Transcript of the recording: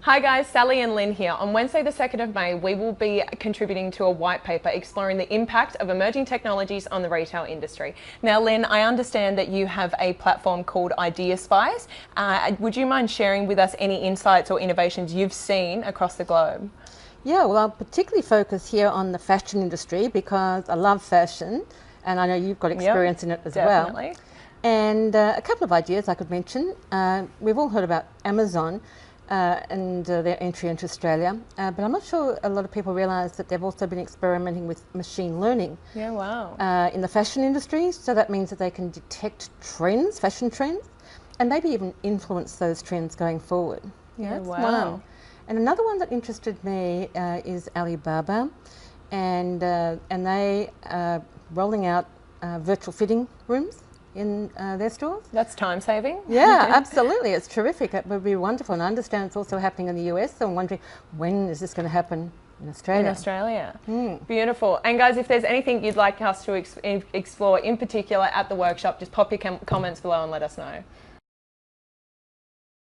Hi guys, Sally and Lynn here. On Wednesday the 2nd of May, we will be contributing to a white paper exploring the impact of emerging technologies on the retail industry. Now Lynn, I understand that you have a platform called IdeaSpies. Would you mind sharing with us any insights or innovations you've seen across the globe? Yeah, well, I'll particularly focus here on the fashion industry because I love fashion and I know you've got experience in it as definitely. well. And a couple of ideas I could mention. We've all heard about Amazon and their entry into Australia, but I'm not sure a lot of people realise that they've also been experimenting with machine learning. Yeah, wow. In the fashion industry, so that means that they can detect trends, fashion trends, and maybe even influence those trends going forward. Yeah, that's wow. one. And another one that interested me is Alibaba, and they are rolling out virtual fitting rooms in their stores. That's time saving. Yeah, absolutely. It's terrific. It would be wonderful. And I understand it's also happening in the US, so I'm wondering when is this going to happen in Australia? In Australia. Beautiful. And guys, if there's anything you'd like us to explore in particular at the workshop, just pop your comments below and let us know.